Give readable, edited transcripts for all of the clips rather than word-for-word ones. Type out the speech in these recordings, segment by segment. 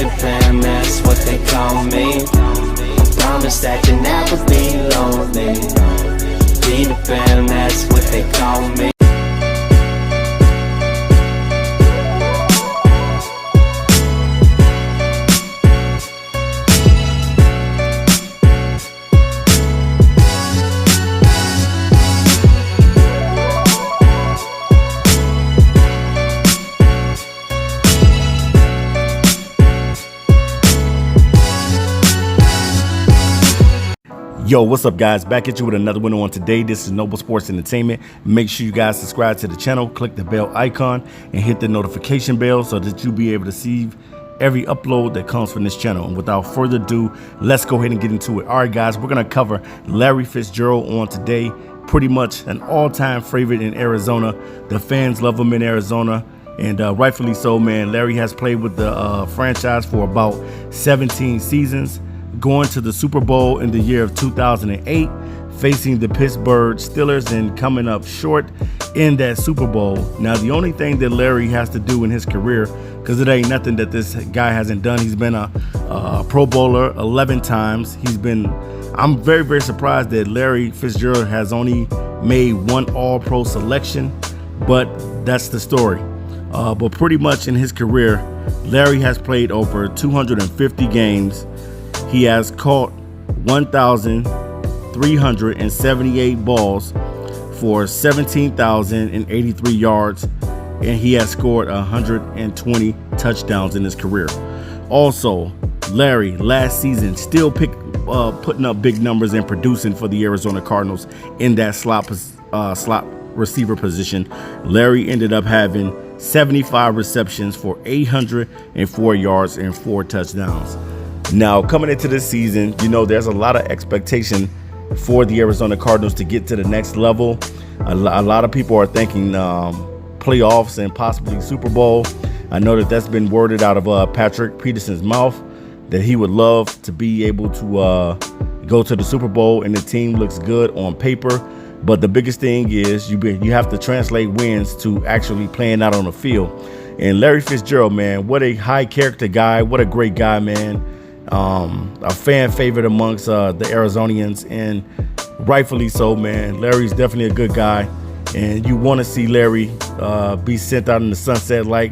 Peter Pan, that's what they call me. I promise that you'll never be lonely. Peter Pan, that's what they call me. Yo, what's up guys? Back at you with another winner on today. This is Noble Sports Entertainment. Make sure you guys subscribe to the channel, click the bell icon, and hit the notification bell so that you'll be able to see every upload that comes from this channel. And without further ado, let's go ahead and get into it. All right guys, we're gonna cover Larry Fitzgerald on today. Pretty much an all-time favorite in Arizona. The fans love him in Arizona, and rightfully so, man. Larry has played with the franchise for about 17 seasons. Going to the Super Bowl in the year of 2008, facing the Pittsburgh Steelers and coming up short in that Super Bowl. Now, the only thing that Larry has to do in his career, because it ain't nothing that this guy hasn't done. He's been a Pro Bowler 11 times. I'm very, very surprised that Larry Fitzgerald has only made one All-Pro selection, but that's the story. But pretty much in his career, Larry has played over 250 games. He has caught 1,378 balls for 17,083 yards, and he has scored 120 touchdowns in his career. Also, Larry last season still putting up big numbers and producing for the Arizona Cardinals in that slot receiver position. Larry ended up having 75 receptions for 804 yards and 4 touchdowns. Now, coming into this season, you know, there's a lot of expectation for the Arizona Cardinals to get to the next level. A lot of people are thinking playoffs and possibly Super Bowl. I know that that's been worded out of Patrick Peterson's mouth, that he would love to be able to go to the Super Bowl, and the team looks good on paper. But the biggest thing is you have to translate wins to actually playing out on the field. And Larry Fitzgerald, man, what a high character guy. What a great guy, man. A fan favorite amongst the Arizonians, and rightfully so, man. Larry's definitely a good guy, and you want to see Larry be sent out in the sunset like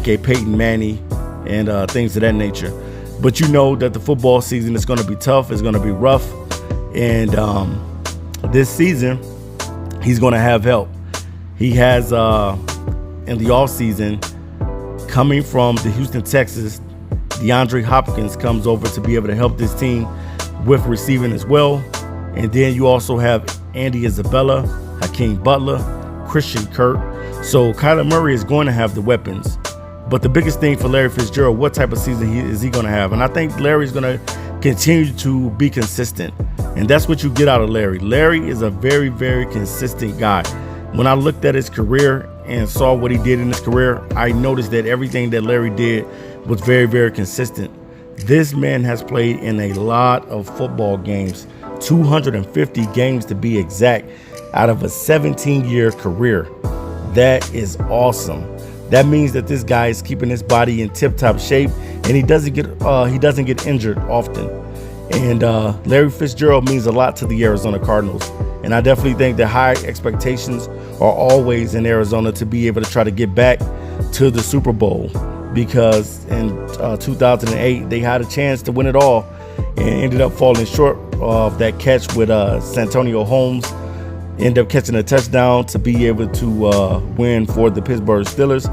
a Peyton Manning and things of that nature. But you know that the football season is going to be tough. It's going to be rough, and this season he's going to have help. He has in the off season, coming from the Houston Texans, DeAndre Hopkins comes over to be able to help this team with receiving as well. And then you also have Andy Isabella, Hakeem Butler, Christian Kirk. So Kyler Murray is going to have the weapons. But the biggest thing for Larry Fitzgerald, what type of season is he going to have? And I think Larry's going to continue to be consistent. And that's what you get out of Larry. Larry is a very, very consistent guy. When I looked at his career and saw what he did in his career, I noticed that everything that Larry did was very, very consistent. This man has played in a lot of football games, 250 games to be exact, out of a 17-year career. That is awesome. That means that this guy is keeping his body in tip-top shape, and he doesn't get injured often. And Larry Fitzgerald means a lot to the Arizona Cardinals. And I definitely think that high expectations are always in Arizona to be able to try to get back to the Super Bowl, because in 2008 they had a chance to win it all and ended up falling short of that catch with Santonio Holmes. Ended up catching a touchdown to be able to win for the Pittsburgh Steelers.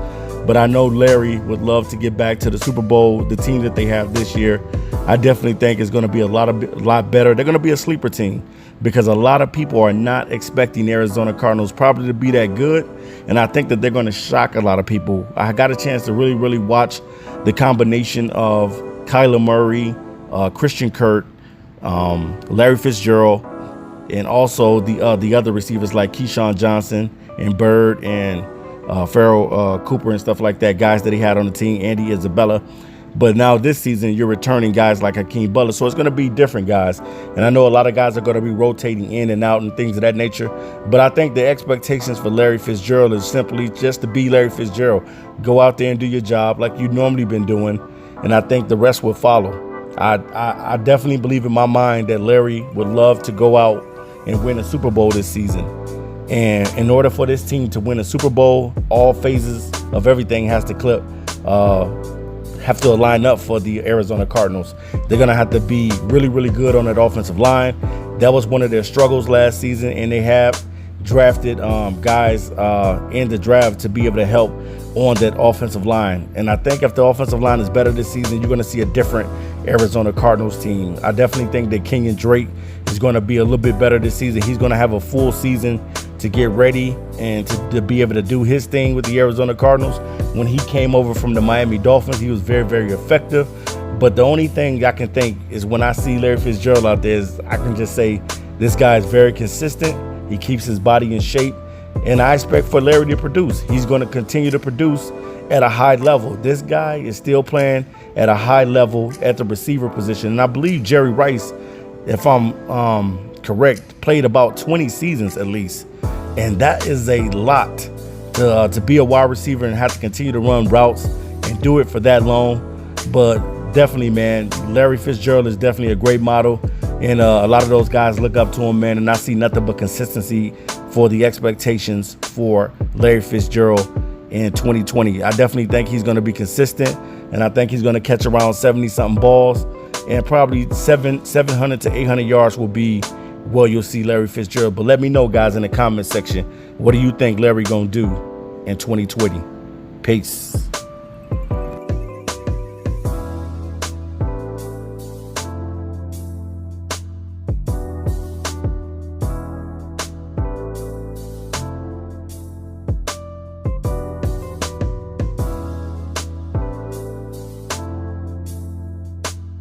But I know Larry would love to get back to the Super Bowl. The team that they have this year, I definitely think is going to be a lot better. They're going to be a sleeper team, because a lot of people are not expecting Arizona Cardinals probably to be that good. And I think that they're going to shock a lot of people. I got a chance to really, really watch the combination of Kyler Murray, Christian Kirk, Larry Fitzgerald, and also the other receivers like Keyshawn Johnson and Bird and Farrell Cooper and stuff like that, guys that he had on the team, Andy Isabella. But now this season, you're returning guys like Hakeem Butler. So it's going to be different guys. And I know a lot of guys are going to be rotating in and out and things of that nature. But I think the expectations for Larry Fitzgerald is simply just to be Larry Fitzgerald. Go out there and do your job like you've normally been doing. and I think the rest will follow. I definitely believe in my mind that Larry would love to go out and win a Super Bowl this season. And in order for this team to win a Super Bowl, all phases of everything have to line up for the Arizona Cardinals. They're going to have to be really, really good on that offensive line. That was one of their struggles last season, and they have drafted guys in the draft to be able to help on that offensive line. And I think if the offensive line is better this season, you're going to see a different Arizona Cardinals team. I definitely think that Kenyon Drake is going to be a little bit better this season. He's going to have a full season to get ready and to be able to do his thing with the Arizona Cardinals. When he came over from the Miami Dolphins, he was very, very effective. But the only thing I can think is when I see Larry Fitzgerald out there is I can just say this guy is very consistent. He keeps his body in shape. And I expect for Larry to produce. He's going to continue to produce at a high level. This guy is still playing at a high level at the receiver position. And I believe Jerry Rice, if I'm correct, played about 20 seasons at least. And that is a lot to be a wide receiver and have to continue to run routes and do it for that long. But definitely, man, Larry Fitzgerald is definitely a great model. And a lot of those guys look up to him, man. And I see nothing but consistency for the expectations for Larry Fitzgerald in 2020. I definitely think he's going to be consistent, and I think he's going to catch around 70-something balls, and probably 700 to 800 yards will be what you'll see Larry Fitzgerald. But let me know, guys, in the comment section, what do you think Larry going to do in 2020? Peace.